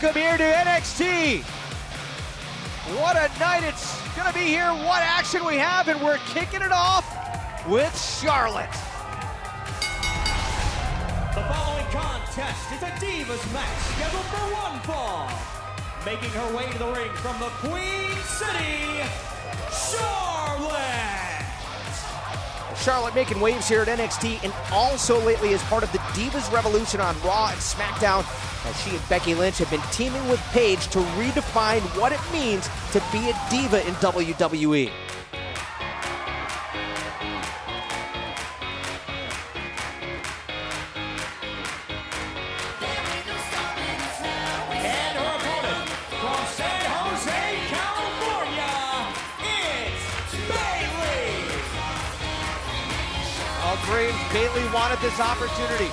welcome here to NXT. What a night it's gonna be here, what action we have, and we're kicking it off with Charlotte. The following contest is a Divas match scheduled for one fall. Making her way to the ring from the Queen City, Charlotte! Charlotte making waves here at NXT, and also lately as part of the Divas Revolution on Raw and SmackDown, as she and Becky Lynch have been teaming with Paige to redefine what it means to be a diva in WWE. And her opponent from San Jose, California, it's Bayley! Agreed, Bayley wanted this opportunity.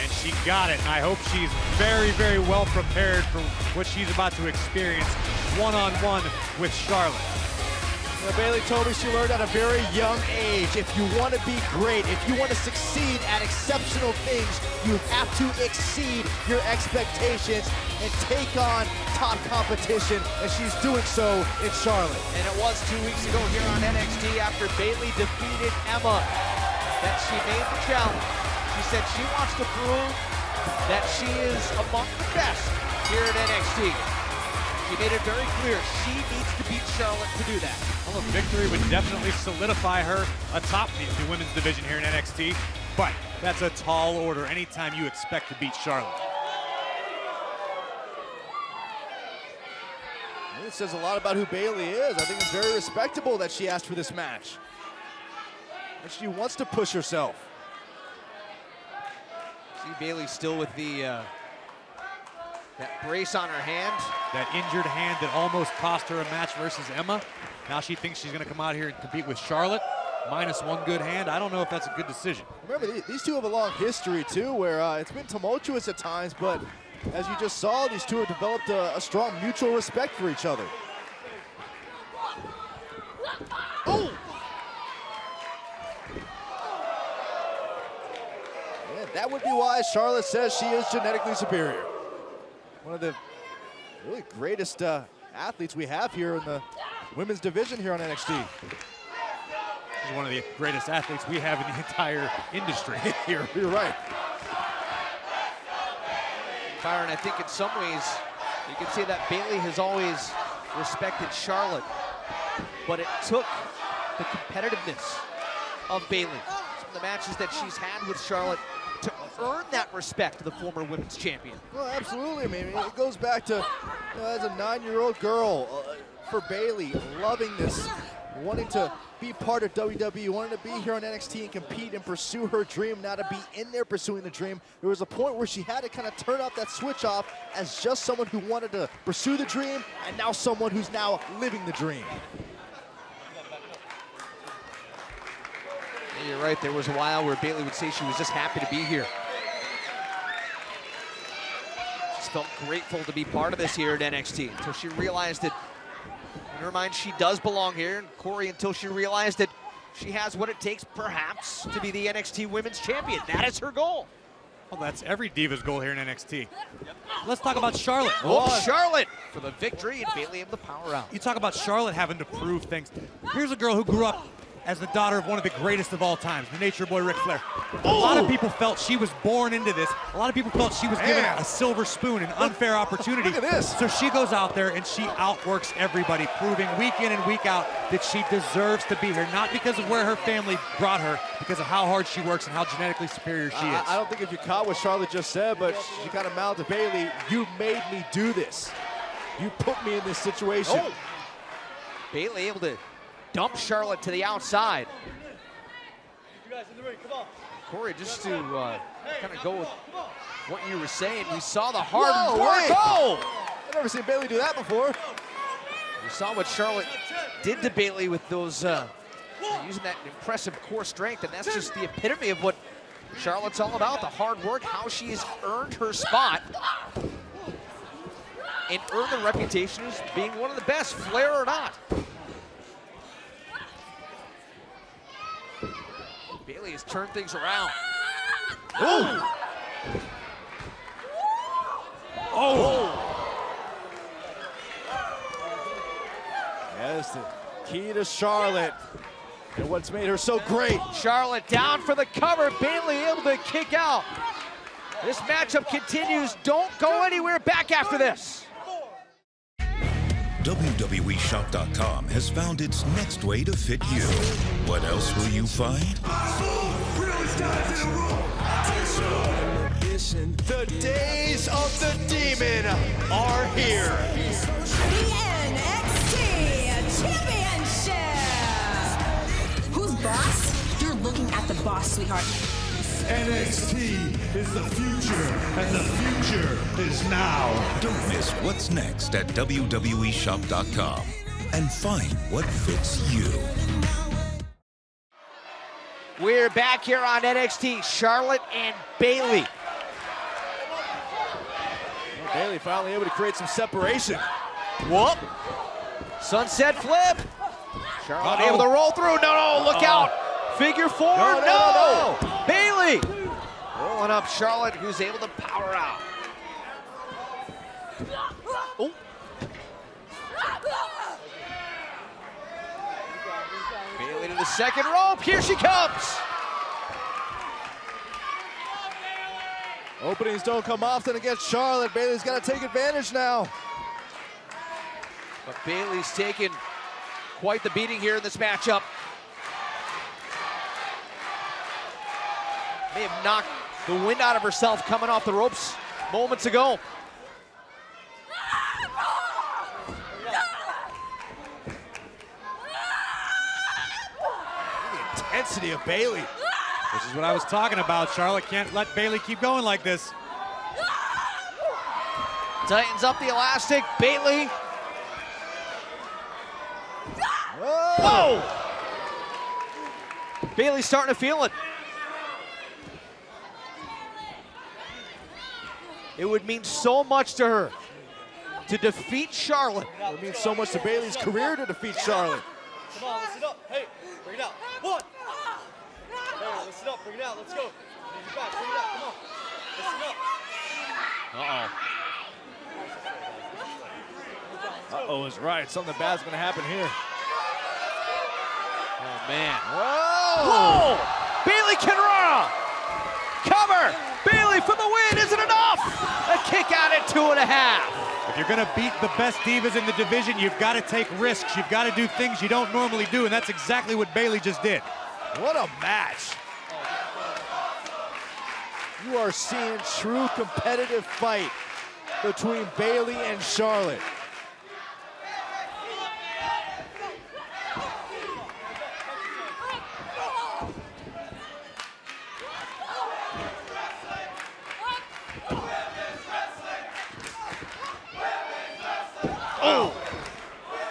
And she got it, and I hope she's very, very well prepared for what she's about to experience one-on-one with Charlotte. Bayley told me she learned at a very young age. If you want to be great, if you want to succeed at exceptional things, you have to exceed your expectations and take on top competition, and she's doing so in Charlotte. And it was 2 weeks ago here on NXT after Bayley defeated Emma that she made the challenge. She said she wants to prove that she is among the best here at NXT. She made it very clear she needs to beat Charlotte to do that. Well, a victory would definitely solidify her atop the women's division here in NXT, but that's a tall order anytime you expect to beat Charlotte. It says a lot about who Bayley is. I think it's very respectable that she asked for this match. And she wants to push herself. See Bayley still with the that brace on her hand. That injured hand that almost cost her a match versus Emma. Now she thinks she's gonna come out here and compete with Charlotte. Minus one good hand. I don't know if that's a good decision. Remember, these two have a long history too, where it's been tumultuous at times, but as you just saw, these two have developed a strong mutual respect for each other. Oh! Yeah, that would be why Charlotte says she is genetically superior. One of the really greatest athletes we have here in the women's division here on NXT. She's one of the greatest athletes we have in the entire industry here. You're right. Byron, I think in some ways you can say that Bayley has always respected Charlotte, but it took the competitiveness of Bayley, some of the matches that she's had with Charlotte, to earn that respect to the former women's champion. Well, absolutely. I mean, it goes back to, as a 9-year-old girl, for Bayley, loving this, wanting to be part of WWE, wanting to be here on NXT and compete and pursue her dream, now to be in there pursuing the dream. There was a point where she had to kind of turn off that switch off as just someone who wanted to pursue the dream, and now someone who's now living the dream. You're right, there was a while where Bayley would say she was just happy to be here. She felt grateful to be part of this here at NXT until she realized that, in her mind, she does belong here. And Corey, until she realized that she has what it takes, perhaps, to be the NXT Women's Champion. That is her goal. Well, that's every diva's goal here in NXT. Let's talk about Charlotte. Oh, Charlotte for the victory, and Bayley able to power out. You talk about Charlotte having to prove things. Here's a girl who grew up as the daughter of one of the greatest of all time, the Nature Boy Ric Flair. A lot of people felt she was born into this. A lot of people felt she was given a silver spoon, an unfair opportunity. Look at this. So she goes out there and she outworks everybody, proving week in and week out that she deserves to be here, not because of where her family brought her, because of how hard she works and how genetically superior she is. I don't think if you caught what Charlotte just said, but she kind of mouthed to Bayley, "You made me do this. You put me in this situation." Oh. Bayley able to dump Charlotte to the outside. You guys in the ring, come on. Corey, just to kind of go with what you were saying, we saw the hard Whoa, work. wait. Oh! I've never seen Bayley do that before. We saw what Charlotte did to Bayley with those, using that impressive core strength, and that's just the epitome of what Charlotte's all about, the hard work, how she has earned her spot and earned the reputation as being one of the best, Flair or not. Bayley has turned things around. Ooh. Yes, the key to Charlotte and what's made her so great. Charlotte down for the cover. Bayley able to kick out. This matchup continues. Don't go anywhere back after this. WWEshop.com has found its next way to fit you. What else will you find? The days of the demon are here. The NXT Championship! Who's boss? You're looking at the boss, sweetheart. NXT is the future, and the future is now. Don't miss what's next at WWEshop.com and find what fits you. We're back here on NXT. Charlotte and Bayley. Bayley finally able to create some separation. Whoop. Sunset flip. Charlotte able to roll through. No, look out. Figure four. No. Bayley rolling up Charlotte, who's able to power out. Oh. Bayley to the second rope. Here she comes. Openings don't come often against Charlotte. Bayley's got to take advantage now. But Bayley's taken quite the beating here in this matchup. May have knocked the wind out of herself coming off the ropes moments ago. The intensity of Bayley. This is what I was talking about. Charlotte can't let Bayley keep going like this. Tightens up the elastic. Bayley. Whoa! Bayley's starting to feel it. It would mean so much to her to defeat Charlotte. It means so much to Bayley's career to defeat Charlotte. Come on, listen up. Hey, bring it out. One. Hey, listen up. Bring it out. Let's go. Bring it back. Bring it out. Come on. Listen up. Uh-oh is right. Something bad's going to happen here. Oh, man. Whoa! Whoa! Bayley can run! Cover! Bayley for the win! Isn't enough! A kick out at 2.5. If you're gonna beat the best divas in the division, you've got to take risks. You've got to do things you don't normally do, and that's exactly what Bayley just did. What a match. You are seeing true competitive fight between Bayley and Charlotte.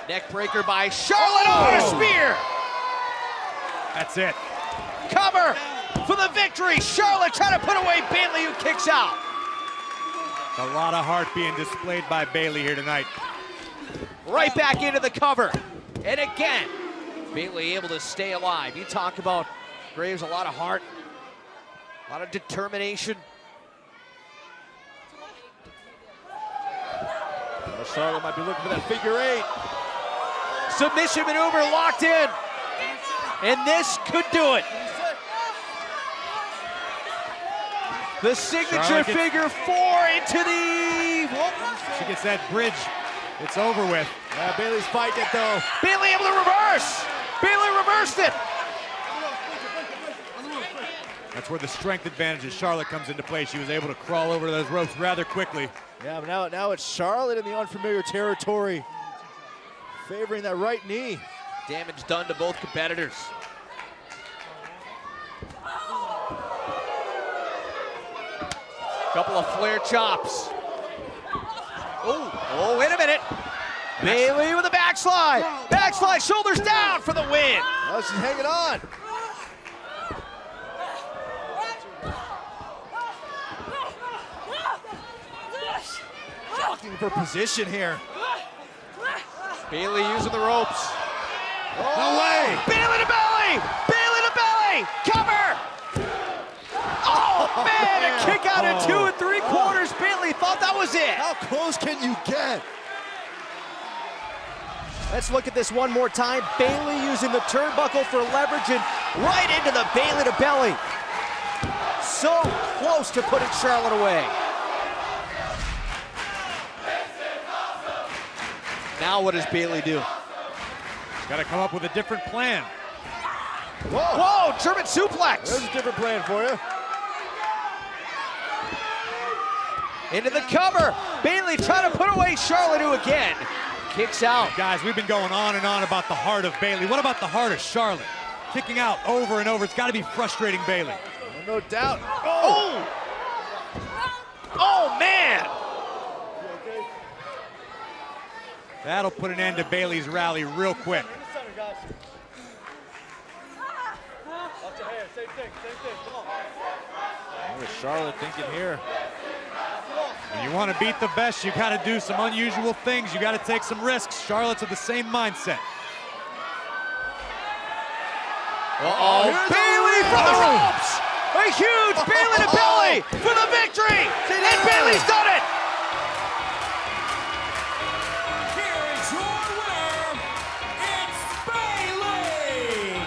Neck breaker by Charlotte. Oh, a spear! That's it. Cover for the victory. Charlotte trying to put away Bayley, who kicks out. A lot of heart being displayed by Bayley here tonight. Right back into the cover. And again, Bayley able to stay alive. You talk about Graves, a lot of heart, a lot of determination. Charlotte might be looking for that figure eight. Submission maneuver locked in. And this could do it. The signature figure four into the... Whoop. She gets that bridge. It's over with. Yeah, Bayley's fighting it though. Bayley able to reverse. Bayley reversed it. That's where the strength advantage of Charlotte comes into play. She was able to crawl over those ropes rather quickly. Yeah, but now it's Charlotte in the unfamiliar territory, favoring that right knee. Damage done to both competitors. Couple of flare chops. Oh, wait a minute. Bayley with a backslide. Backslide, shoulders down for the win. Oh, she's hanging on. Looking for position here. Bayley using the ropes. No way. Bayley to belly. Bayley to belly. Cover. Oh, Oh, man, a kick out at 2 3/4. Bayley thought that was it. How close can you get? Let's look at this one more time. Bayley using the turnbuckle for leverage and right into the Bayley to belly. So close to putting Charlotte away. Now what does Bayley do? Got to come up with a different plan. Whoa, German suplex. There's a different plan for you. Into the cover. Bayley trying to put away Charlotte, who again kicks out. Guys, we've been going on and on about the heart of Bayley. What about the heart of Charlotte? Kicking out over and over. It's got to be frustrating Bayley. No doubt. Oh! Oh, man! That'll put an end to Bayley's rally real quick. What is Charlotte thinking here? When you want to beat the best, you got to do some unusual things. You got to take some risks. Charlotte's of the same mindset. Uh-oh, Bayley from the ropes! A huge Bayley to belly for the victory! And Bayley's done it! Here is your winner, it's Bayley!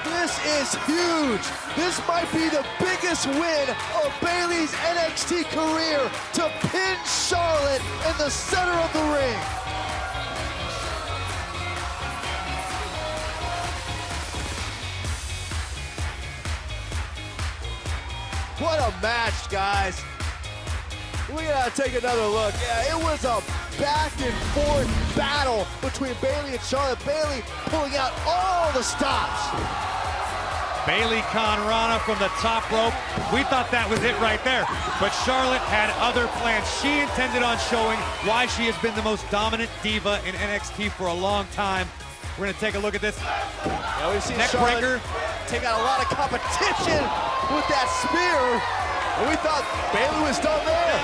This is huge. This might be the biggest win of Bayley's NXT career to pin Charlotte in the center of the ring. What a match, guys. We gotta take another look. Yeah, it was a back and forth battle between Bayley and Charlotte. Bayley pulling out all the stops. Bayley Rhino from the top rope. We thought that was it right there. But Charlotte had other plans. She intended on showing why she has been the most dominant diva in NXT for a long time. We're gonna take a look at this. Yeah, we've seen Neck Charlotte breaker. take out a lot of competition with that spear. And we thought Bayley was done there.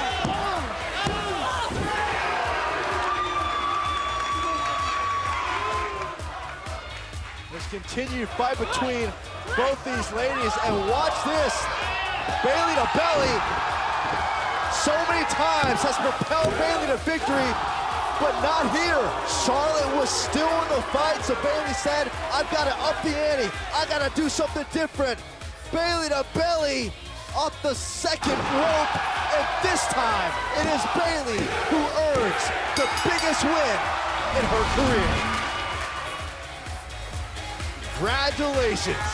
This continued fight between both these ladies, and watch this. Bayley to belly so many times has propelled Bayley to victory, but not here. Charlotte was still in the fight, so Bayley said, I've got to up the ante. I got to do something different. Bayley to belly off the second rope, and this time it is Bayley who earns the biggest win in her career. Congratulations.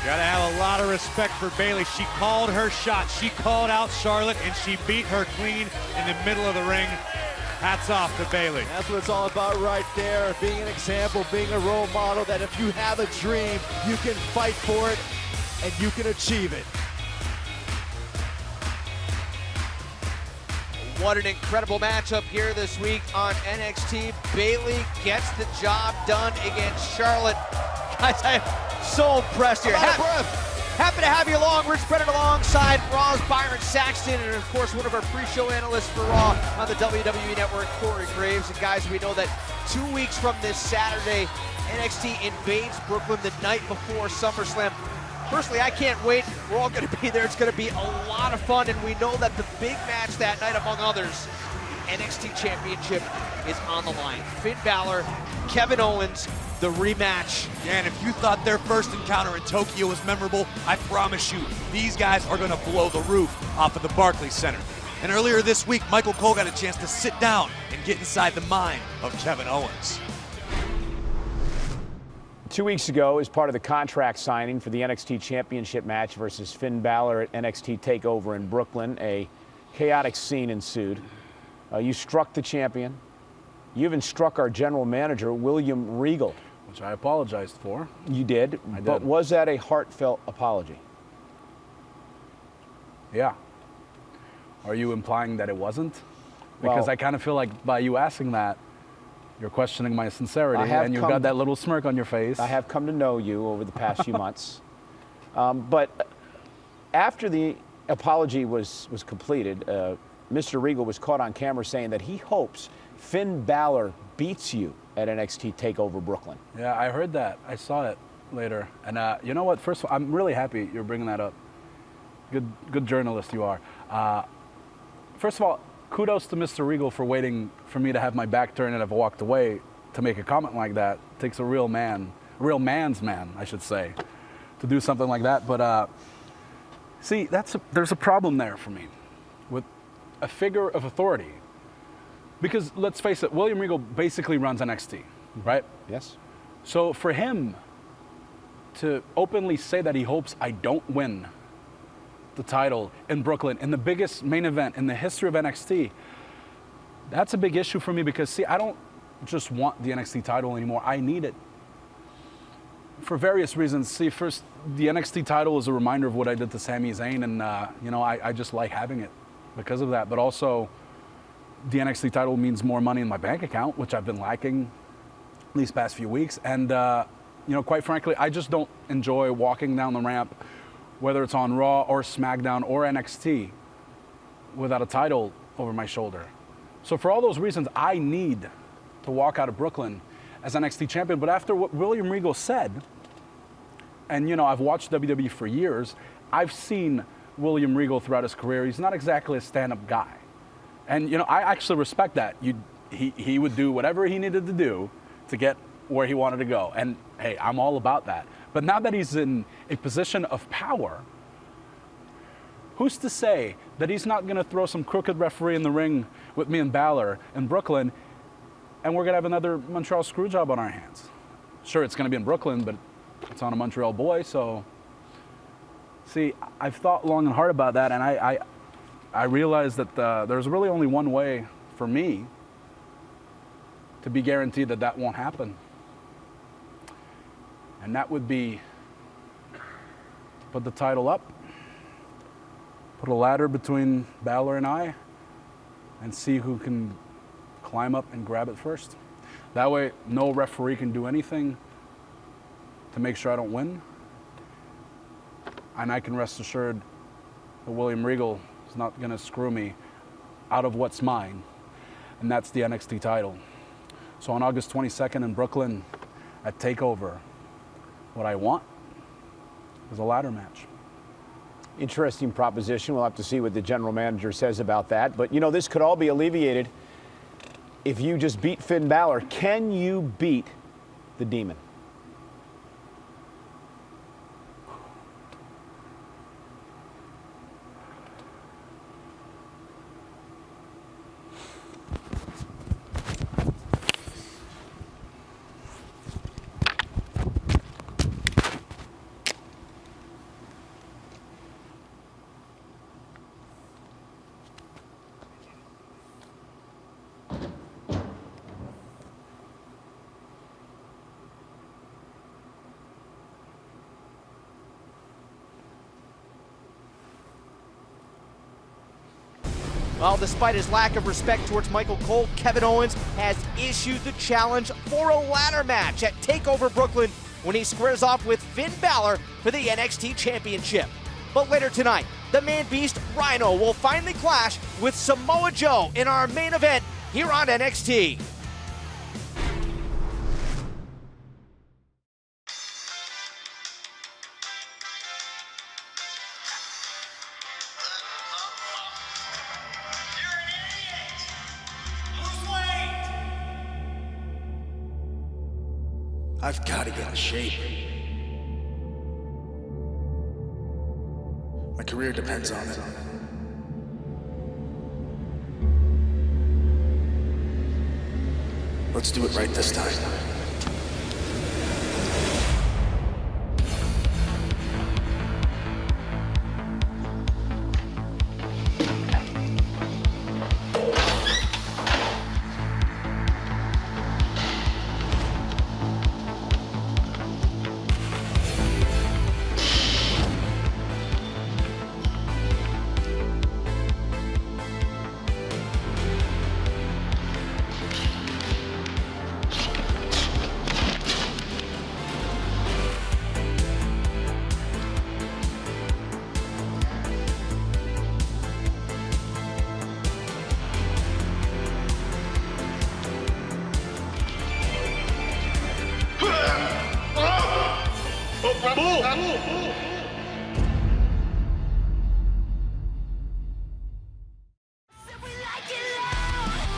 Gotta have a lot of respect for Bayley. She called her shot. She called out Charlotte, and she beat her clean in the middle of the ring. Hats off to Bayley. That's what it's all about right there. Being an example, being a role model, that if you have a dream, you can fight for it, and you can achieve it. What an incredible matchup here this week on NXT. Bayley gets the job done against Charlotte. Guys, I am so impressed here. Happy to have you along. Rich Brennan alongside Raw's Byron Saxton, and of course one of our pre-show analysts for Raw on the WWE Network, Corey Graves. And guys, we know that 2 weeks from this Saturday, NXT invades Brooklyn the night before SummerSlam. Personally, I can't wait. We're all going to be there. It's going to be a lot of fun, and we know that the big match that night, among others, NXT Championship is on the line. Finn Balor, Kevin Owens, the rematch. And if you thought their first encounter in Tokyo was memorable, I promise you, these guys are going to blow the roof off of the Barclays Center. And earlier this week, Michael Cole got a chance to sit down and get inside the mind of Kevin Owens. 2 weeks ago, as part of the contract signing for the NXT Championship match versus Finn Balor at NXT TakeOver in Brooklyn, a chaotic scene ensued. You struck the champion. You even struck our general manager, William Regal. Which I apologized for. You did? I did. But was that a heartfelt apology? Yeah. Are you implying that it wasn't? Because Well, I kind of feel like by you asking that, you're questioning my sincerity, and you've got that little smirk on your face. I have come to know you over the past few months. But after the apology was completed, Mr. Regal was caught on camera saying that he hopes Finn Balor beats you at NXT TakeOver Brooklyn. Yeah, I heard that. I saw it later. And you know what? First of all, I'm really happy you're bringing that up. Good journalist you are. First of all, kudos to Mr. Regal for waiting for me to have my back turned and have walked away to make a comment like that. It takes a real man's man, I should say, to do something like that. But see, there's a problem there for me with a figure of authority. Because let's face it, William Regal basically runs NXT, right? Yes. So for him to openly say that he hopes I don't win the title in Brooklyn, in the biggest main event in the history of NXT, that's a big issue for me because, see, I don't just want the NXT title anymore. I need it for various reasons. See, first, the NXT title is a reminder of what I did to Sami Zayn, and, I just like having it because of that. But also, the NXT title means more money in my bank account, which I've been lacking these past few weeks. And, quite frankly, I just don't enjoy walking down the ramp, whether it's on Raw or SmackDown or NXT, without a title over my shoulder. So for all those reasons, I need to walk out of Brooklyn as NXT champion. But after what William Regal said, and, I've watched WWE for years, I've seen William Regal throughout his career. He's not exactly a stand-up guy. And, I actually respect that. He would do whatever he needed to do to get where he wanted to go. And, hey, I'm all about that. But now that he's in a position of power, who's to say that he's not going to throw some crooked referee in the ring with me and Balor in Brooklyn, and we're going to have another Montreal screw job on our hands? Sure, it's going to be in Brooklyn, but it's on a Montreal boy, so... See, I've thought long and hard about that, and I realized that there's really only one way for me to be guaranteed that that won't happen. And that would be to put the title up, put a ladder between Balor and I, and see who can climb up and grab it first. That way, no referee can do anything to make sure I don't win. And I can rest assured that William Regal is not going to screw me out of what's mine, and that's the NXT title. So on August 22nd in Brooklyn at TakeOver, what I want is a ladder match. Interesting proposition. We'll have to see what the general manager says about that. But, this could all be alleviated if you just beat Finn Balor. Can you beat the Demon? Well, despite his lack of respect towards Michael Cole, Kevin Owens has issued the challenge for a ladder match at TakeOver Brooklyn when he squares off with Finn Balor for the NXT Championship. But later tonight, the man beast Rhino will finally clash with Samoa Joe in our main event here on NXT. I've got to get in shape. My career depends on it. Let's do it right this time.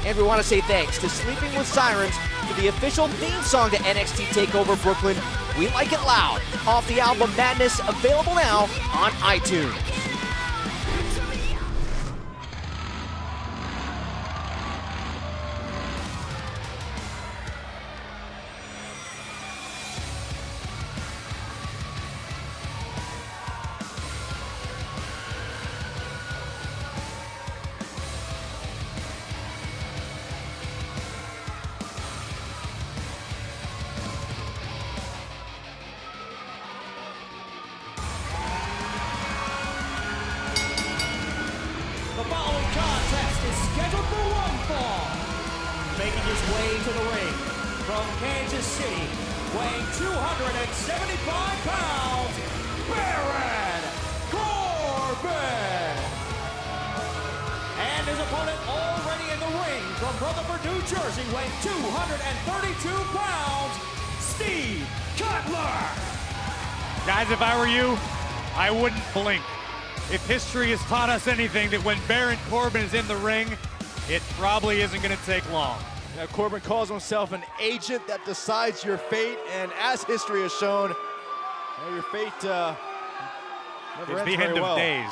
And we want to say thanks to Sleeping with Sirens for the official theme song to NXT TakeOver Brooklyn, We Like It Loud, off the album Madness, available now on iTunes. The following contest is scheduled for one fall. Making his way to the ring from Kansas City, weighing 275 pounds, Baron Corbin. And his opponent already in the ring from Rutherford, New Jersey, weighing 232 pounds, Steve Cutler. Guys, if I were you, I wouldn't blink. If history has taught us anything, that when Baron Corbin is in the ring, it probably isn't going to take long. Yeah, Corbin calls himself an agent that decides your fate, and as history has shown, your fate never It's ends the very end well. of days.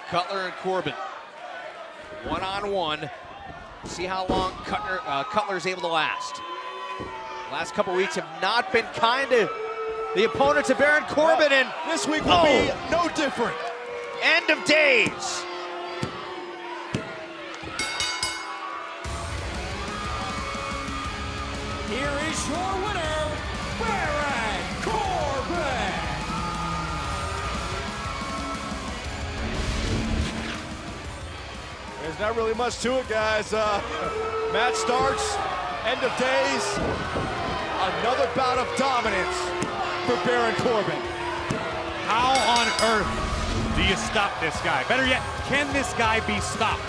Cutler and Corbin, one-on-one. See how long Cutler's able to last. Last couple weeks have not been kind to the opponents of Baron Corbin, and this week will be no different. End of days. Here is your winner, Baron Corbin. There's not really much to it, guys. Match starts, end of days. Another bout of dominance for Baron Corbin. How on earth do you stop this guy? Better yet, can this guy be stopped?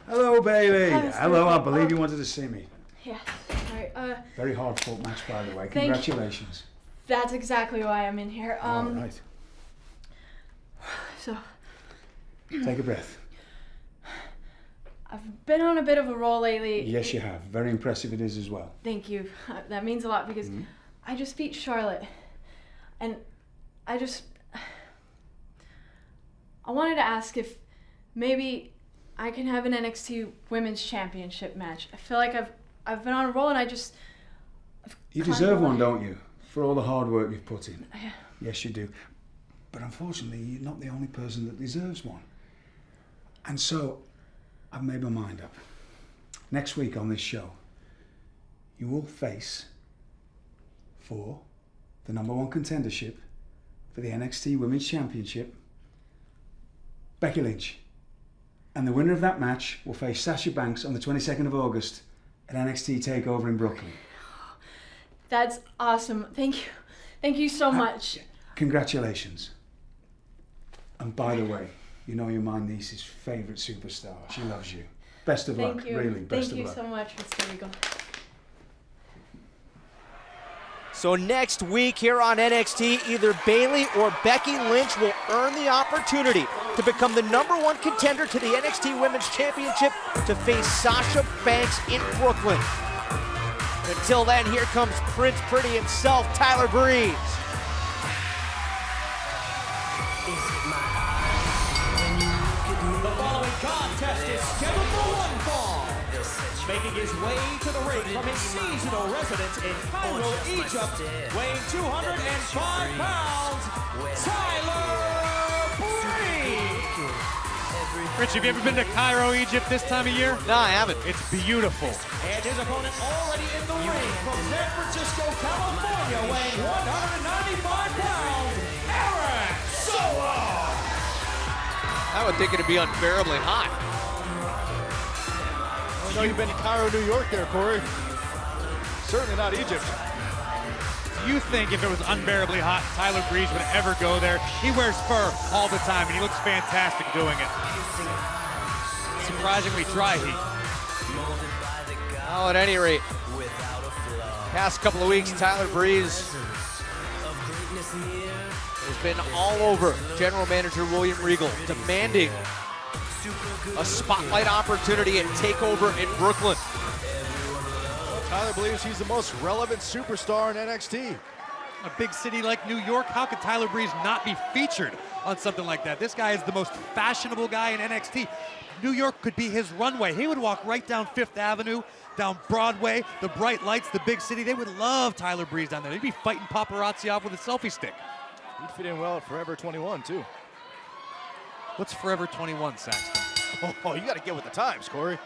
Hello, Bayley. Hi, Mr. Hello, I Rhyno. believe you wanted to see me. Yeah, sorry. Very hard fought match, by the way. Thank you. Congratulations. That's exactly why I'm in here. All right. So, Take a breath. I've been on a bit of a roll lately. Yes, you have. Very impressive it is as well. Thank you. That means a lot because I just beat Charlotte. And I wanted to ask if maybe I can have an NXT Women's Championship match. I feel like I've been on a roll and You deserve one, don't you? For all the hard work you've put in. Yeah. Yes, you do. But unfortunately, you're not the only person that deserves one. And so, I've made my mind up. Next week on this show, you will face for the #1 contendership for the NXT Women's Championship, Becky Lynch. And the winner of that match will face Sasha Banks on the 22nd of August at NXT TakeOver in Brooklyn. That's awesome. Thank you. Thank you so much. Congratulations. And by the way, you know you're my niece's favourite superstar. She loves you. Best of luck, Thank you. really. Best Thank you of luck. so much, Mr. Regal. So next week here on NXT, either Bayley or Becky Lynch will earn the opportunity to become the #1 contender to the NXT Women's Championship to face Sasha Banks in Brooklyn. Until then, here comes Prince Pretty himself, Tyler Breeze. The following contest is scheduled for one fall. Making his way to the ring from his seasonal residence in Cairo, Egypt, weighing 205 pounds, Tyler Breeze. Rich, have you ever been to Cairo, Egypt this time of year? No, I haven't. It's beautiful. And his opponent already in the ring from San Francisco, California, weighing 195 pounds, Eric Solo. I would think it'd be unbearably hot. I know you've been to Cairo, New York there, Corey. Certainly not Egypt. Do you think if it was unbearably hot, Tyler Breeze would ever go there? He wears fur all the time, and he looks fantastic doing it. Surprisingly dry heat. Oh, at any rate, Past couple of weeks, Tyler Breeze has been all over General Manager William Regal, demanding a spotlight opportunity at TakeOver in Brooklyn. Tyler believes he's the most relevant superstar in NXT. A big city like New York, how could Tyler Breeze not be featured on something like that? This guy is the most fashionable guy in NXT. New York could be his runway. He would walk right down Fifth Avenue, down Broadway, the bright lights, the big city. They would love Tyler Breeze down there. They'd be fighting paparazzi off with a selfie stick. He'd fit in well at Forever 21, too. What's Forever 21, Saxton? Oh, you got to get with the times, Corey.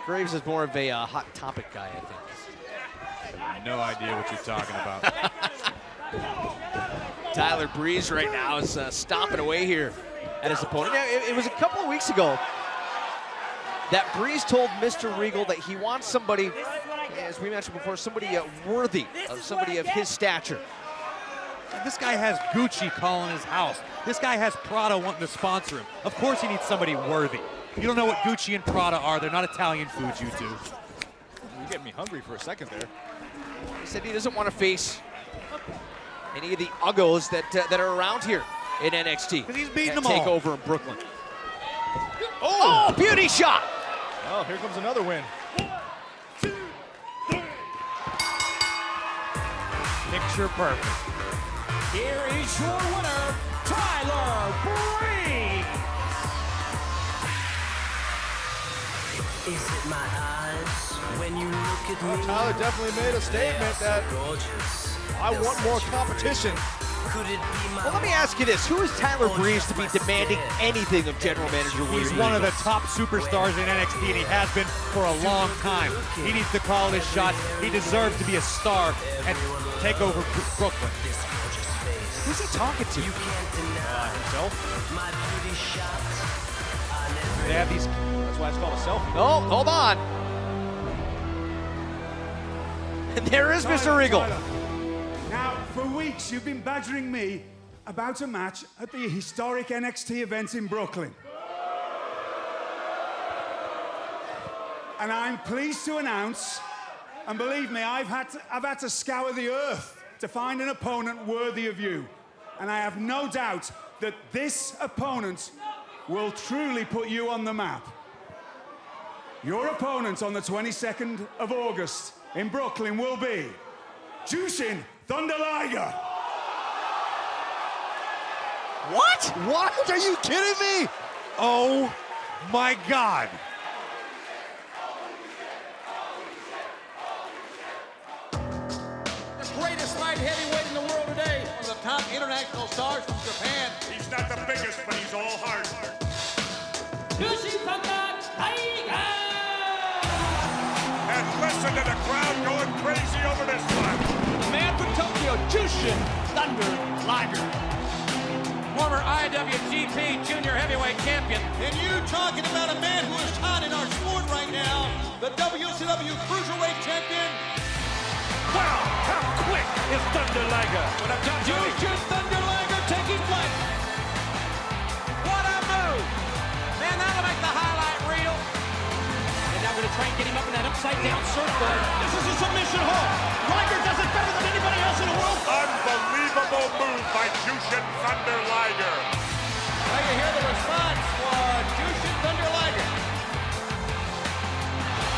Graves is more of a hot topic guy, I think. I have no idea what you're talking about. Tyler Breeze right now is stomping away here at his opponent. Now, it was a couple of weeks ago that Breeze told Mr. Regal that he wants somebody, as we mentioned before, somebody worthy of somebody of his stature. This guy has Gucci calling his house. This guy has Prada wanting to sponsor him. Of course he needs somebody worthy. You don't know what Gucci and Prada are. They're not Italian foods, you two. You're getting me hungry for a second there. He said he doesn't want to face any of the uggos that are around here in NXT. Because he's beating them all. TakeOver in Brooklyn. Oh, beauty shot! Oh, here comes another win. Picture perfect. Here is your winner, Tyler Breeze. Is it my eyes when you look at me? Tyler definitely made a statement that I want more competition. Well, let me ask you this. Who is Tyler Breeze to be demanding anything of General Manager William He's one of the Regal? top superstars in NXT, and he has been for a long time. He needs to call his shots. He deserves to be a star at TakeOver Brooklyn. Who's he talking to? Himself? They have these. That's why it's called a selfie. Oh, hold on. And there is Mr. Regal. Now, for weeks, you've been badgering me about a match at the historic NXT event in Brooklyn. And I'm pleased to announce, and believe me, I've had to scour the earth to find an opponent worthy of you. And I have no doubt that this opponent will truly put you on the map. Your opponent on the 22nd of August in Brooklyn will be Jushin Thunder Liger. What? What? Are you kidding me? Oh my God. The greatest light heavyweight in the world today. One of the top international stars from Japan. He's not the biggest, but he's all heart. Jushin Thunder Liger. And listen to the crowd going crazy over this one. The man from Tokyo, Jushin Thunder Liger. Former IWGP Junior Heavyweight Champion. And you talking about a man who is hot in our sport right now, the WCW Cruiserweight Champion. Wow, how quick is Thunder Liger? Jushin Thunder Liger taking flight. What a move. Man, that'll make the highlight reel. And now we're going to try and get him up in that upside-down surfboard. This is a submission hold. Liger does it better than anybody else in the world. Unbelievable move by Jushin Thunder Liger. Now you hear the response for Jushin Thunder Liger.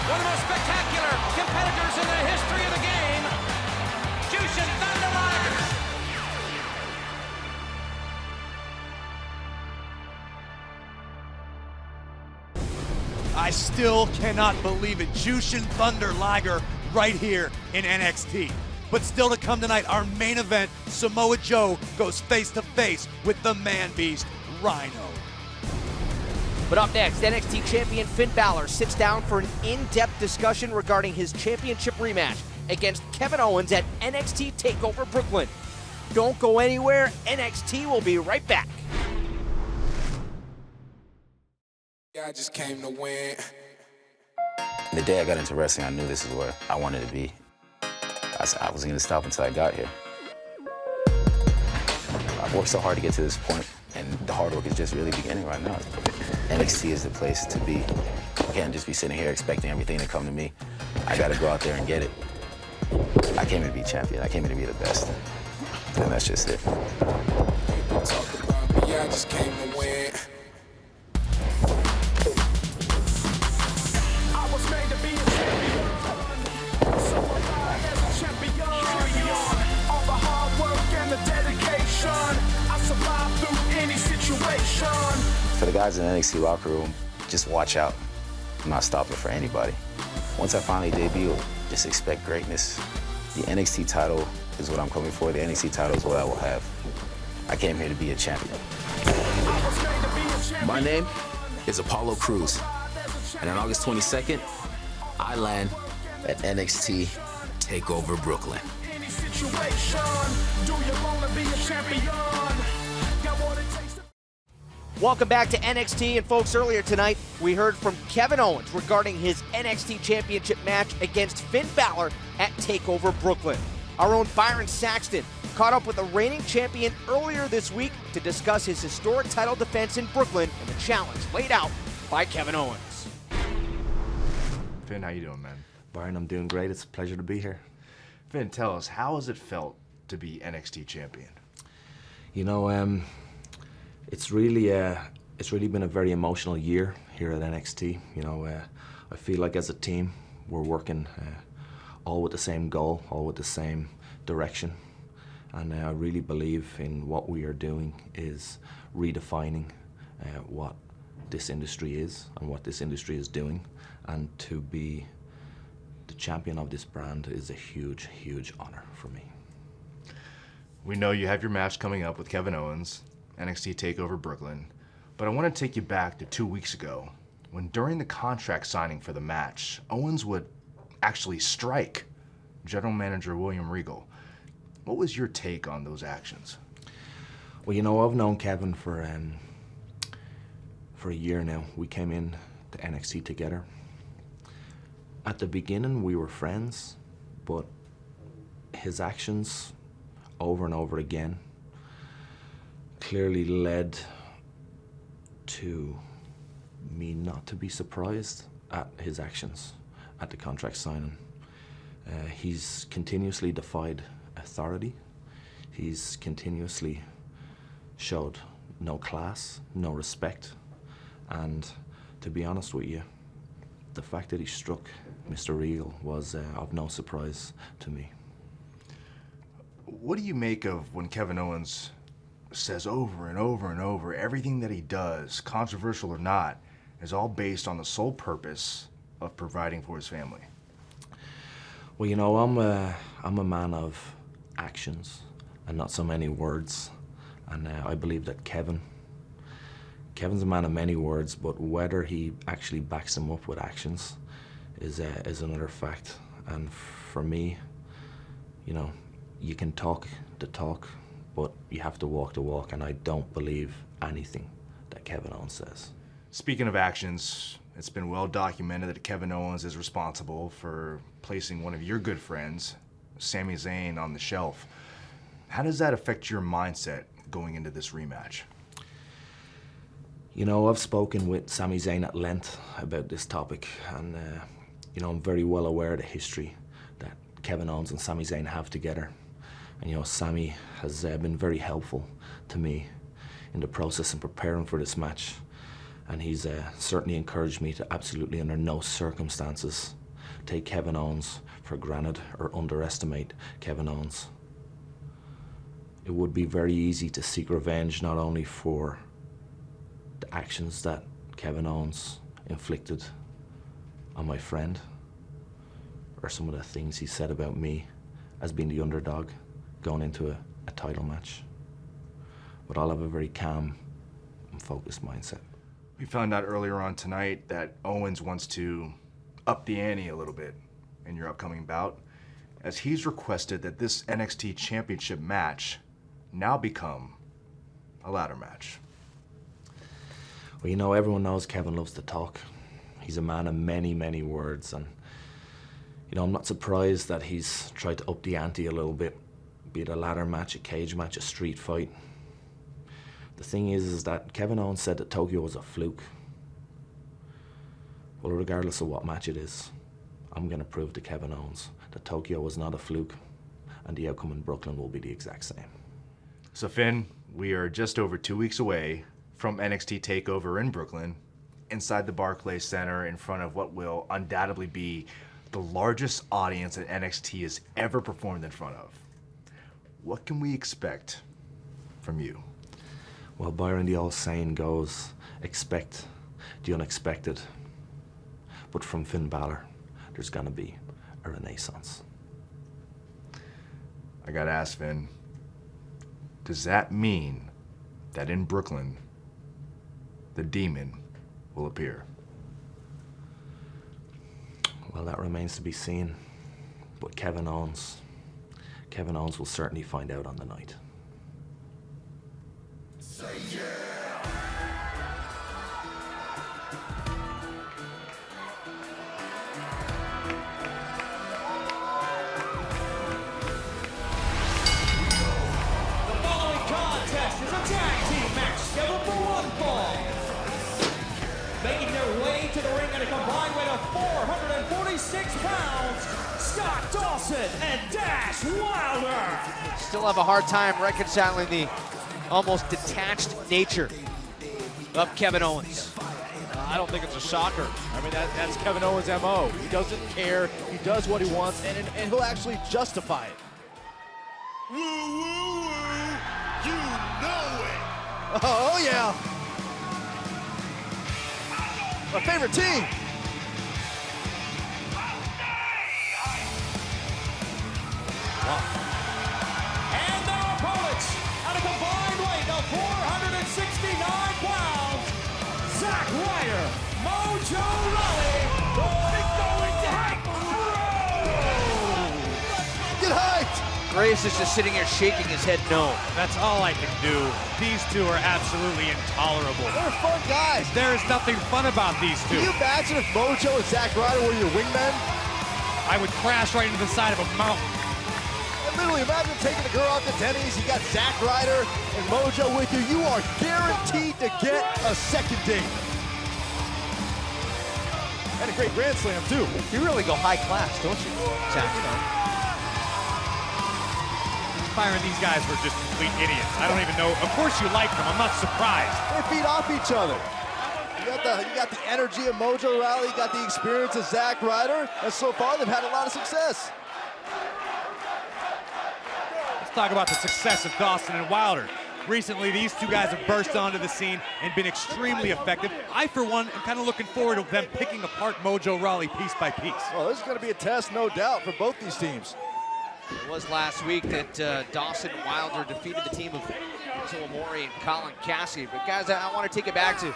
One of the most spectacular competitors in the history of the game, Jushin Thunder Liger. I still cannot believe it. Jushin Thunder Liger right here in NXT. But still to come tonight, our main event, Samoa Joe goes face to face with the man beast, Rhino. But up next, NXT champion Finn Balor sits down for an in-depth discussion regarding his championship rematch against Kevin Owens at NXT TakeOver Brooklyn. Don't go anywhere. NXT will be right back. I just came to win. The day I got into wrestling, I knew this is where I wanted to be. I wasn't gonna stop until I got here. I've worked so hard to get to this point, and the hard work is just really beginning right now. NXT is the place to be. I can't just be sitting here expecting everything to come to me. I gotta go out there and get it. I came here to be champion. I came here to be the best. And that's just it. People talk about me, I just came to win. I was made to be a champion. So alive as a champion. All the hard work and the dedication. I survived through any situation. For the guys in the NXT locker room, just watch out. I'm not stopping for anybody. Once I finally debut, just expect greatness. The NXT title is what I'm coming for. The NXT title is what I will have. I came here to be a champion. My name is Apollo Crews, and on August 22nd, I land at NXT TakeOver Brooklyn. Any situation. Do you want to be a champion? Got what it takes to Welcome back to NXT, and folks, earlier tonight we heard from Kevin Owens regarding his NXT Championship match against Finn Balor at TakeOver Brooklyn. Our own Byron Saxton caught up with the reigning champion earlier this week to discuss his historic title defense in Brooklyn and the challenge laid out by Kevin Owens. Finn, how you doing, man? Byron, I'm doing great. It's a pleasure to be here. Finn, tell us, how has it felt to be NXT champion? You know, it's really been a very emotional year here at NXT. You know, I feel like as a team, we're working all with the same goal, all with the same direction. And I really believe in what we are doing is redefining what this industry is and what this industry is doing. And to be the champion of this brand is a huge, huge honor for me. We know you have your match coming up with Kevin Owens, NXT TakeOver Brooklyn, but I want to take you back to 2 weeks ago when during the contract signing for the match, Owens would actually strike General Manager William Regal. What was your take on those actions? Well, you know, I've known Kevin for a year now. We came in to NXT together. At the beginning, we were friends, but his actions over and over again clearly led to me not to be surprised at his actions at the contract signing. He's continuously defied authority. He's continuously showed no class, no respect, and to be honest with you, the fact that he struck Mr. Regal was of no surprise to me. What do you make of when Kevin Owens says over and over and over everything that he does, controversial or not, is all based on the sole purpose of providing for his family? Well, you know, I'm a man of actions and not so many words, and I believe that Kevin's a man of many words, but whether he actually backs them up with actions is another fact. And for me, you know, you can talk the talk, but you have to walk the walk, and I don't believe anything that Kevin Owens says. Speaking of actions, it's been well documented that Kevin Owens is responsible for placing one of your good friends, Sami Zayn, on the shelf. How does that affect your mindset going into this rematch? You know, I've spoken with Sami Zayn at length about this topic, and you know, I'm very well aware of the history that Kevin Owens and Sami Zayn have together. And you know, Sami has been very helpful to me in the process in preparing for this match. And he's certainly encouraged me to absolutely under no circumstances take Kevin Owens for granted or underestimate Kevin Owens. It would be very easy to seek revenge not only for the actions that Kevin Owens inflicted on my friend or some of the things he said about me as being the underdog going into a title match. But I'll have a very calm and focused mindset. We found out earlier on tonight that Owens wants to up the ante a little bit in your upcoming bout, as he's requested that this NXT Championship match now become a ladder match. Well, you know, everyone knows Kevin loves to talk. He's a man of many, many words, and you know, I'm not surprised that he's tried to up the ante a little bit, be it a ladder match, a cage match, a street fight. The thing is that Kevin Owens said that Tokyo was a fluke. Well, regardless of what match it is, I'm going to prove to Kevin Owens that Tokyo was not a fluke, and the outcome in Brooklyn will be the exact same. So Finn, we are just over 2 weeks away from NXT TakeOver in Brooklyn, inside the Barclays Center, in front of what will undoubtedly be the largest audience that NXT has ever performed in front of. What can we expect from you? Well, Byron, the old saying goes, expect the unexpected. But from Finn Balor, there's gonna be a renaissance. I gotta ask, Finn, does that mean that in Brooklyn, the Demon will appear? Well, that remains to be seen. But Kevin Owens will certainly find out on the night. Say yeah. The following contest is a tag team match scheduled for one fall. Making their way to the ring at a combined weight of 446 pounds, Scott Dawson and Dash Wilder. Still have a hard time reconciling the almost detached nature of Kevin Owens. I don't think it's a shocker. I mean, that's Kevin Owens' MO. He doesn't care. He does what he wants, and he'll actually justify it. Woo, woo, woo. You know it. Oh, yeah. My favorite team. And their opponents at a combined weight of 469 pounds, Zack Ryder, Mojo Rawley, Get hyped! Graves is just sitting here shaking his head no. That's all I can do. These two are absolutely intolerable. They're fun guys. There is nothing fun about these two. Can you imagine if Mojo and Zack Ryder were your wingmen? I would crash right into the side of a mountain. And literally, imagine taking the girl out to Denny's. You got Zack Ryder and Mojo with you. You are guaranteed to get a second date. And a great Grand Slam, too. You really go high class, don't you, Zack? Byron, these guys were just complete idiots. I don't even know. Of course you like them. I'm not surprised. They feed off each other. You got the energy of Mojo Rawley. You got the experience of Zack Ryder. And so far, they've had a lot of success. Let's talk about the success of Dawson and Wilder. Recently, these two guys have burst onto the scene and been extremely effective. I, for one, am kind of looking forward to them picking apart Mojo Rawley piece by piece. Well, this is going to be a test, no doubt, for both these teams. It was last week that Dawson and Wilder defeated the team of Amori and Colin Cassidy. But guys, I want to take it back to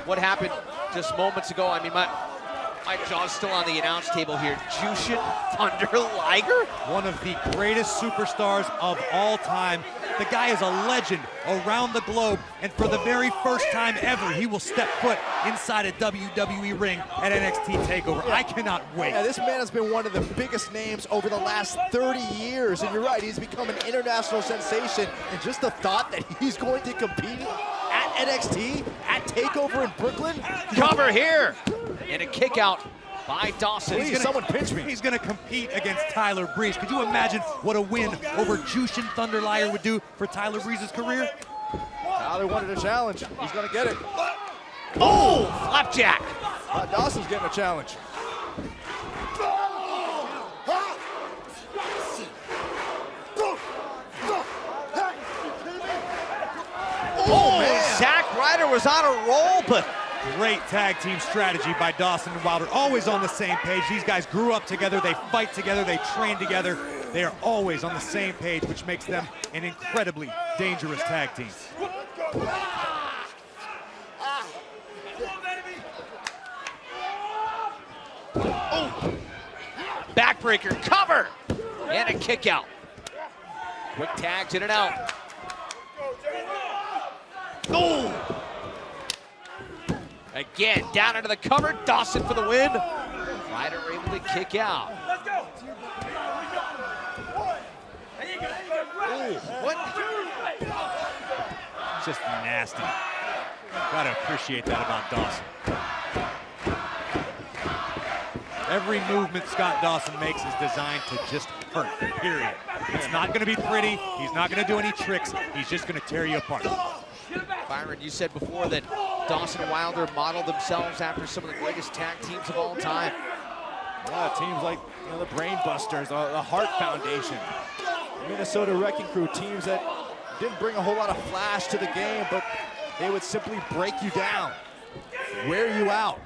what happened just moments ago. I mean, my jaw's still on the announce table here. Jushin Thunder Liger? One of the greatest superstars of all time. The guy is a legend around the globe, and for the very first time ever, he will step foot inside a WWE ring at NXT TakeOver. I cannot wait. Yeah, this man has been one of the biggest names over the last 30 years, and you're right, he's become an international sensation, and just the thought that he's going to compete at NXT, at TakeOver in Brooklyn. Cover here, and a kick out by Dawson. Please, someone pinch me. He's going to compete against Tyler Breeze. Could you imagine what a win over Jushin Thunder Liger would do for Tyler Breeze's career? Tyler wanted a challenge. He's going to get it. Oh, flapjack. Dawson's getting a challenge. Oh, man. Zack Ryder was on a roll, but great tag team strategy by Dawson and Wilder. Always on the same page. These guys grew up together. They fight together. They train together. They are always on the same page, which makes them an incredibly dangerous tag team. Oh, backbreaker, cover, and a kick out. Quick tags in and out. Oh! Again, down into the cover, Dawson for the win. Ryder able to kick out. Let's go. Ooh, what? Just nasty. Gotta appreciate that about Dawson. Every movement Scott Dawson makes is designed to just hurt, period. It's not going to be pretty. He's not going to do any tricks. He's just going to tear you apart. Byron, you said before that Dawson and Wilder modeled themselves after some of the greatest tag teams of all time. Yeah, teams like the Brain Busters, the Hart Foundation, Minnesota Wrecking Crew, teams that didn't bring a whole lot of flash to the game, but they would simply break you down, wear you out.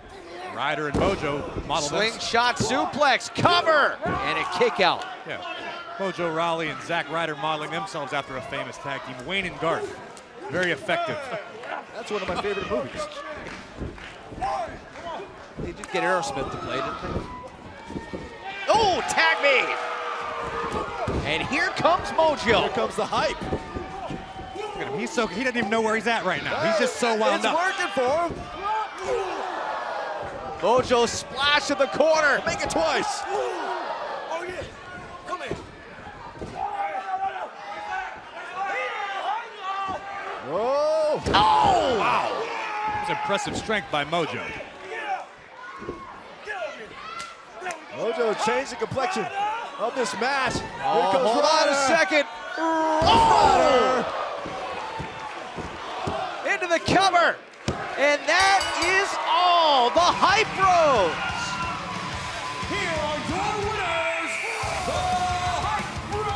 Ryder and Mojo modeled Slingshot suplex, cover, and a kick out. Yeah, Mojo Rawley and Zack Ryder modeling themselves after a famous tag team, Wayne and Garth. Very effective. That's one of my favorite movies. They did get Aerosmith to play, didn't they? Oh, tag made! And here comes Mojo. Here comes the hype. Look at him, he doesn't even know where he's at right now. He's just so wound up. It's working for him. Mojo splash in the corner. Make it twice. Oh, yeah. Come in. Oh! Oh! Wow. That was impressive strength by Mojo. Mojo changed the complexion of this match. Oh, Here comes hold on a second. Oh! Into the cover. And that is all. The Hype Bros. Here are your winners, the Hype Bros.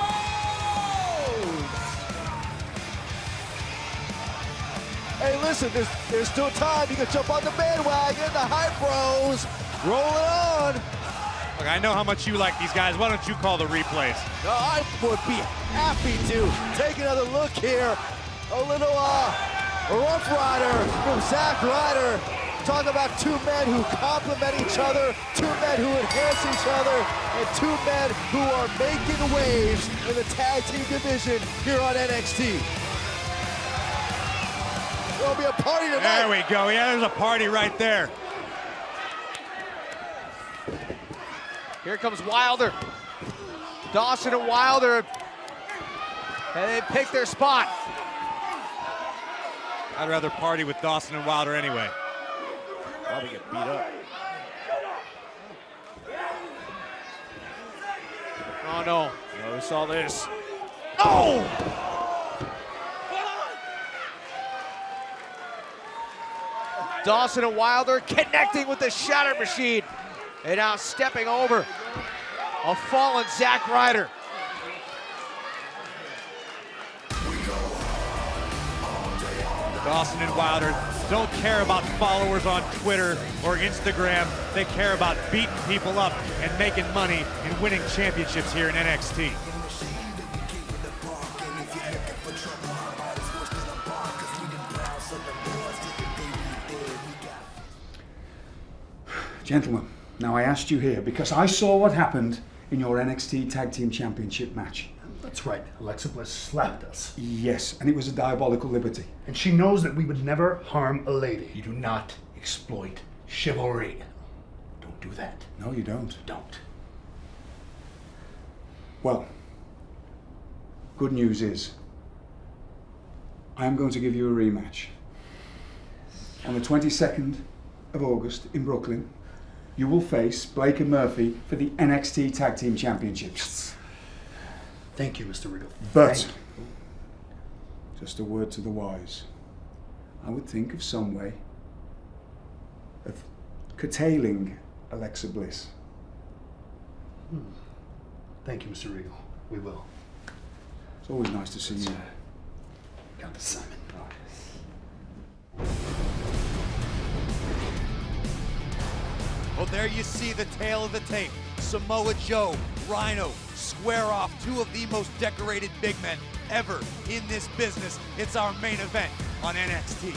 Hey, listen, there's still time. You can jump on the bandwagon. The Hype Bros rolling on. Look, I know how much you like these guys. Why don't you call the replays? No, I would be happy to. Take another look here. A little Rough Rider from Zack Ryder. Talk about two men who complement each other, two men who enhance each other, and two men who are making waves in the tag team division here on NXT. There'll be a party tonight. There we go. Yeah, there's a party right there. Here comes Wilder. Dawson and Wilder. And they pick their spot. I'd rather party with Dawson and Wilder anyway. Probably get beat up. Oh no. No, we saw this. Oh! Dawson and Wilder connecting with the Shatter Machine. And now stepping over a fallen Zack Ryder. Dawson and Wilder don't care about followers on Twitter or Instagram. They care about beating people up and making money and winning championships here in NXT. Gentlemen, now I asked you here because I saw what happened in your NXT Tag Team Championship match. That's right. Alexa Bliss slapped us. Yes, and it was a diabolical liberty. And she knows that we would never harm a lady. You do not exploit chivalry. Don't do that. No, you don't. Don't. Well, good news is I am going to give you a rematch. On the 22nd of August in Brooklyn, you will face Blake and Murphy for the NXT Tag Team Championships. Yes. Thank you, Mr. Riddle. But, just a word to the wise, I would think of some way of curtailing Alexa Bliss. Thank you, Mr. Regal. We will. It's always nice to see you. Count to Simon. Well, there you see the tail of the tape. Samoa Joe, Rhino, square off two of the most decorated big men ever in this business. It's our main event on NXT.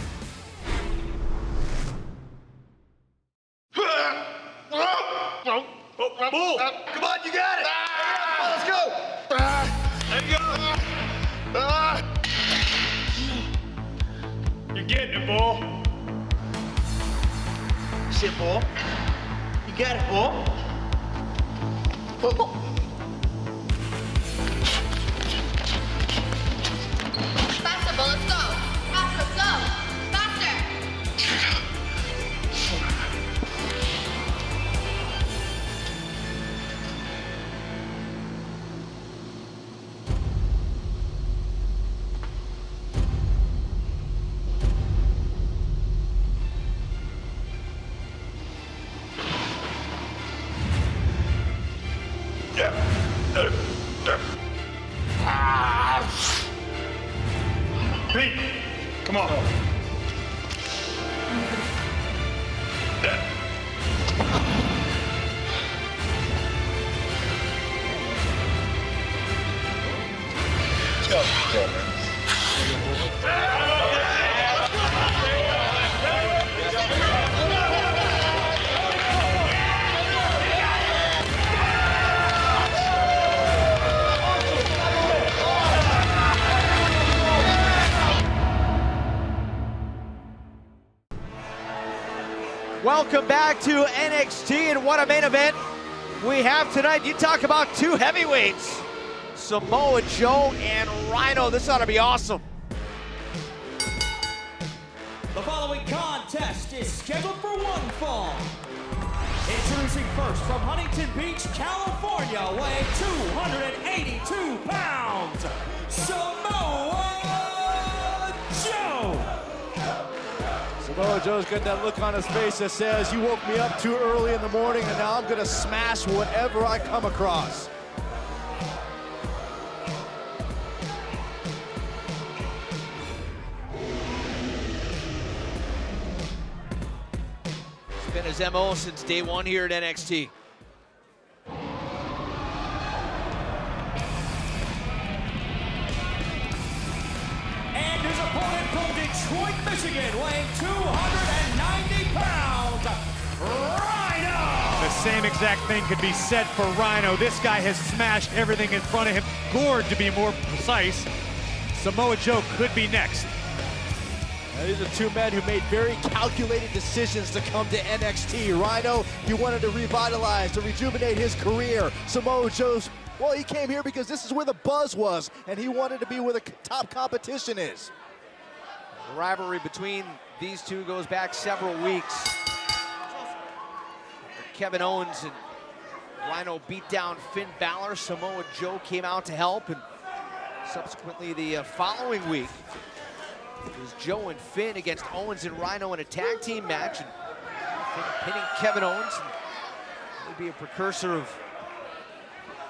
Bull! Come on, you got it! Let's go! There you go! You're getting it, Bull. Sit, Bull. You got it, Bull. Faster, Bull, let's go! Faster, let's go! Faster! Welcome back to NXT, and what a main event we have tonight. You talk about two heavyweights, Samoa Joe and Rhino. This ought to be awesome. The following contest is scheduled for one fall. Introducing first from Huntington Beach, California, weighing 282 pounds, Samoa Joe. Samoa Joe's got that look on his face that says, you woke me up too early in the morning and now I'm gonna smash whatever I come across. It's been his MO since day one here at NXT. And his opponent from Detroit, Michigan, weighing 290 pounds, Rhino! The same exact thing could be said for Rhino. This guy has smashed everything in front of him. Gored, to be more precise. Samoa Joe could be next. Now, these are two men who made very calculated decisions to come to NXT. Rhino, he wanted to revitalize, to rejuvenate his career. Samoa Joe's, well, he came here because this is where the buzz was, and he wanted to be where the top competition is. The rivalry between these two goes back several weeks. Kevin Owens and Rhino beat down Finn Balor. Samoa Joe came out to help, and subsequently the following week, it was Joe and Finn against Owens and Rhino in a tag team match, and Finn pinning Kevin Owens. And would be a precursor of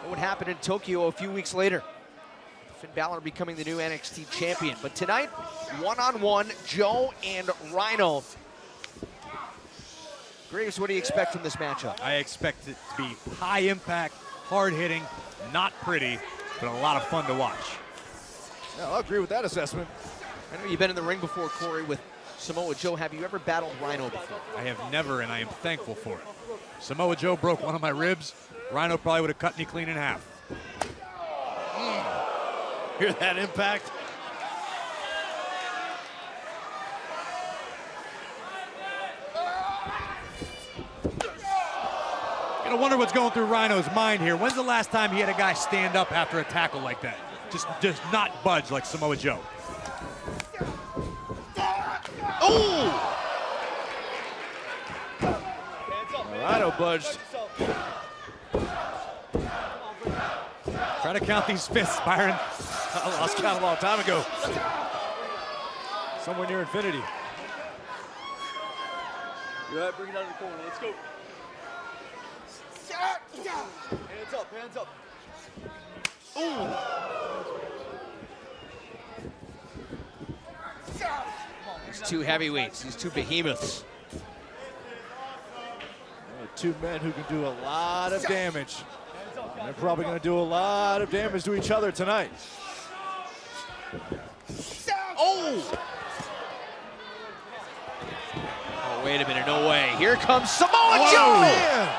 what would happen in Tokyo a few weeks later. Finn Balor becoming the new NXT champion. But tonight, one-on-one, Joe and Rhino. Graves, what do you expect from this matchup? I expect it to be high impact, hard hitting, not pretty, but a lot of fun to watch. Yeah, I'll agree with that assessment. I know you've been in the ring before, Corey, with Samoa Joe. Have you ever battled Rhino before? I have never, and I am thankful for it. Samoa Joe broke one of my ribs. Rhino probably would have cut me clean in half. Hear that impact? I wonder what's going through Rhino's mind here. When's the last time he had a guy stand up after a tackle like that? Just not budge like Samoa Joe. Oh! Rhino budged. Try to count these fists, Byron. I lost count a long time ago. Somewhere near infinity. Go ahead, bring it out of the corner. Let's go. Hands up, hands up. Ooh. These two heavyweights, these two behemoths. Two men who can do a lot of damage. And they're probably going to do a lot of damage to each other tonight. Oh! Oh, wait a minute, no way. Here comes Samoa Joe! Man.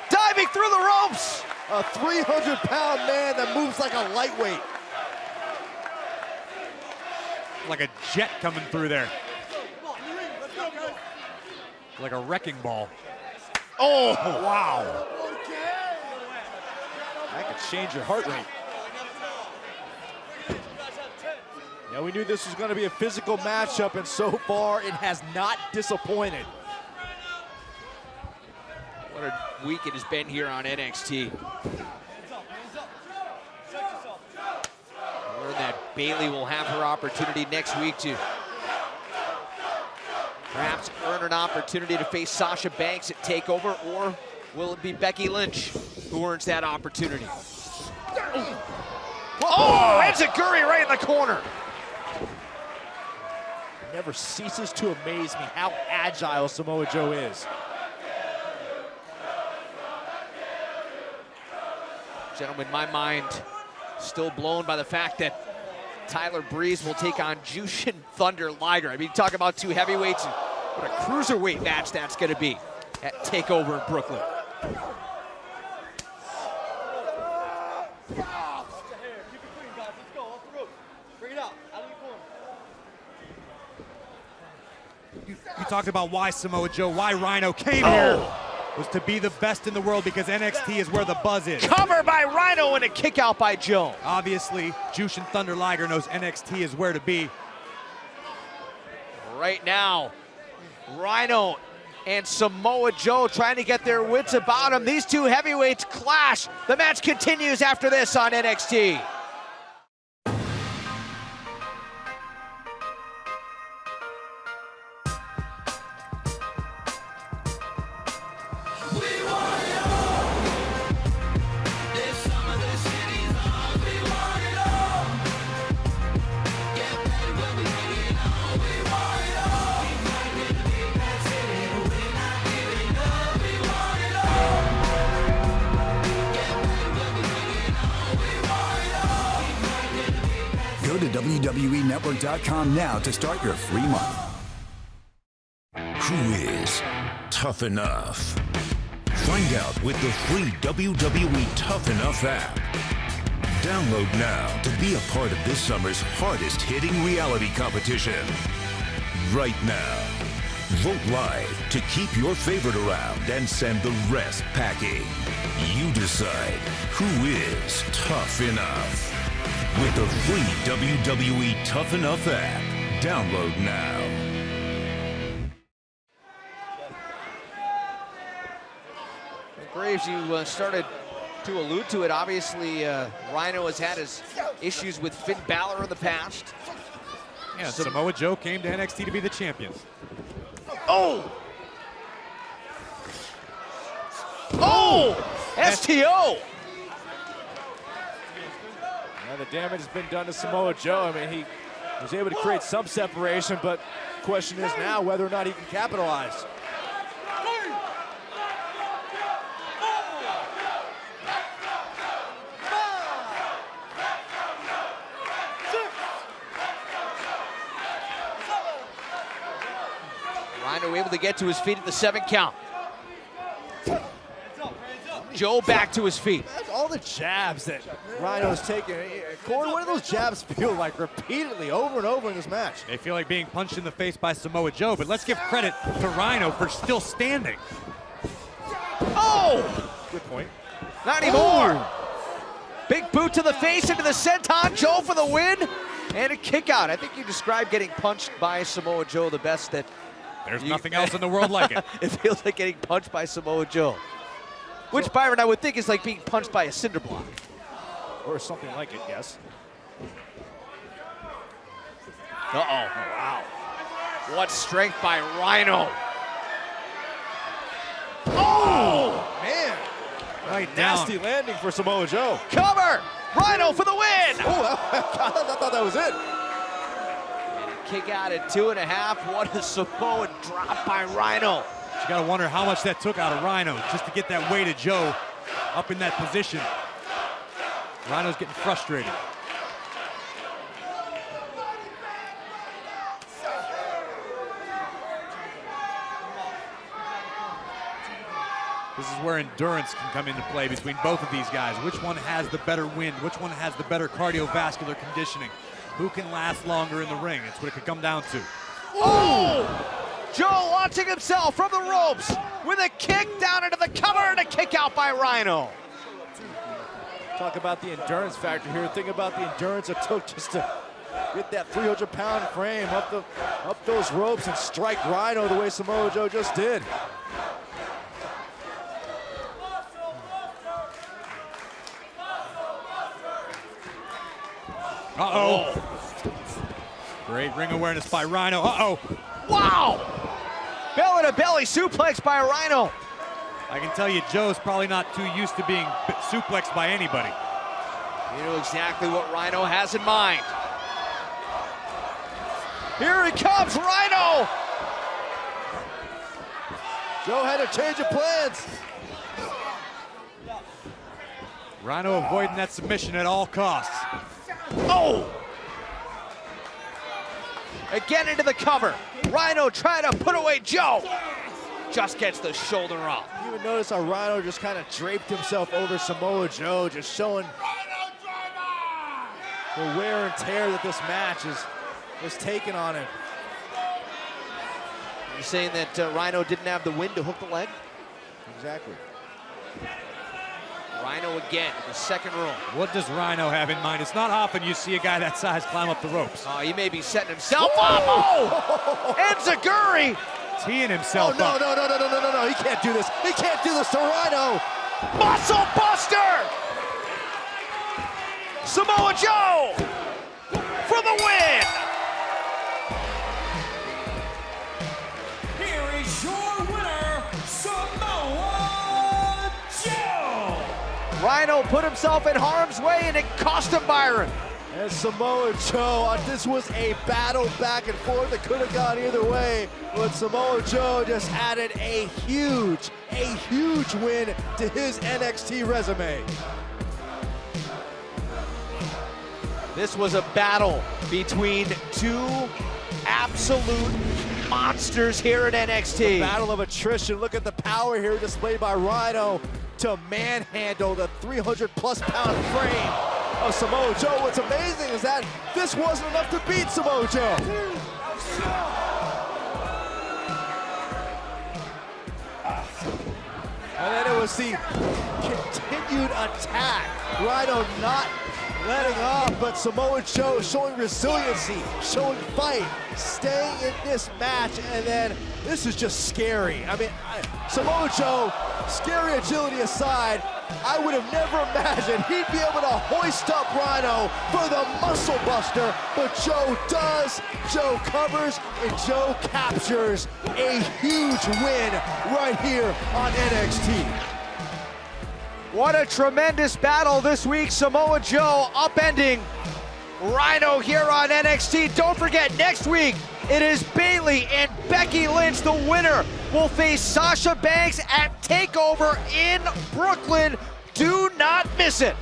Diving through the ropes! A 300-pound man that moves like a lightweight. Like a jet coming through there. Like a wrecking ball. Oh, wow. That could change your heart rate. Yeah, we knew this was going to be a physical matchup, and so far it has not disappointed. what a week it has been here on NXT. Learn that Bayley will have her opportunity next week to perhaps earn an opportunity to face Sasha Banks at TakeOver, or will it be Becky Lynch who earns that opportunity? Oh, Enziguri right in the corner. Never ceases to amaze me how agile Samoa Joe is. Gentlemen, my mind still blown by the fact that Tyler Breeze will take on Jushin Thunder Liger. I mean, talk about two heavyweights, and what a cruiserweight match that's going to be at TakeOver in Brooklyn. you talked about why Samoa Joe, why Rhino came here, was to be the best in the world because NXT is where the buzz is. Cover by Rhino and a kick out by Joe. Obviously, Jushin Thunder Liger knows NXT is where to be. Right now, Rhino and Samoa Joe trying to get their wits about them. These two heavyweights clash. The match continues after this on NXT. Go to WWENetwork.com now to start your free month. Who is tough enough? Find out with the free WWE Tough Enough app. Download now to be a part of this summer's hardest hitting reality competition. Right now. Vote live to keep your favorite around and send the rest packing. You decide who is tough enough. With the free WWE Tough Enough app. Download now. Graves, you started to allude to it. Obviously, Rhino has had his issues with Finn Balor in the past. Yeah, Samoa Joe came to NXT to be the champion. Oh! Oh! STO! Well, the damage has been done to Samoa Joe. I mean, he was able to create some separation, but the question is now whether or not he can capitalize. Rhino able to get to his feet at the 7 count. Joe back to his feet. That's all the jabs that Rhino's taking. Corey, what do those jabs feel like repeatedly over and over in this match? They feel like being punched in the face by Samoa Joe, but let's give credit to Rhino for still standing. Oh! Good point. Not anymore. Big boot to the face into the senton. Joe for the win. And a kick out. I think you described getting punched by Samoa Joe the best that there's nothing else in the world like it. It feels like getting punched by Samoa Joe. Which, Byron, I would think is like being punched by a cinder block. Or something like it, yes. Uh-oh. Oh, wow. What strength by Rhino. Oh! Man. Right down. Nasty landing for Samoa Joe. Cover! Rhino for the win! Oh, I thought that was it. And a kick out at 2.5. What a Samoan drop by Rhino. You gotta wonder how much that took out of Rhino just to get that weight of Joe up in that position. Rhino's getting frustrated. This is where endurance can come into play between both of these guys. Which one has the better wind? Which one has the better cardiovascular conditioning? Who can last longer in the ring? That's what it could come down to. Oh! Joe launching himself from the ropes with a kick down into the cover and a kick out by Rhino. Talk about the endurance factor here. Think about the endurance it took just to get that 300-pound frame up those ropes and strike Rhino the way Samoa Joe just did. Uh-oh. Great ring awareness by Rhino. Uh-oh. Wow! Belly-to-belly suplex by Rhino. I can tell you Joe's probably not too used to being suplexed by anybody. You know exactly what Rhino has in mind. Here he comes, Rhino! Joe had a change of plans. Rhino avoiding that submission at all costs. Oh! Again into the cover. Rhino trying to put away Joe. Just gets the shoulder up. You would notice how Rhino just kind of draped himself over Samoa Joe, just showing the wear and tear that this match is taking on him. You're saying that Rhino didn't have the wind to hook the leg? Exactly. Rhino again, the second roll. What does Rhino have in mind? It's not often you see a guy that size climb up the ropes. Oh, he may be setting himself up. Oh! Enziguri! Teeing himself no, up. No. He can't do this. He can't do this to Rhino. Muscle Buster! Samoa Joe for the win! Here is your winner, Samoa Joe! Rhino put himself in harm's way and it cost him Byron. And Samoa Joe, this was a battle back and forth that could have gone either way, but Samoa Joe just added a huge win to his NXT resume. This was a battle between two absolute monsters here at NXT. The battle of attrition. Look at the power here displayed by Rhino to manhandle the 300+ pound frame of Samoa Joe. What's amazing is that this wasn't enough to beat Samoa Joe. And then it was the continued attack. Rhino not letting off, but Samoa Joe showing resiliency, showing fight, staying in this match, and then this is just scary. I mean, Samoa Joe, scary agility aside, I would have never imagined he'd be able to hoist up Rhino for the muscle buster, but Joe does, Joe covers, and Joe captures a huge win right here on NXT. What a tremendous battle this week. Samoa Joe upending Rhino here on NXT. Don't forget, next week it is Bayley and Becky Lynch. The winner will face Sasha Banks at TakeOver in Brooklyn. Do not miss it.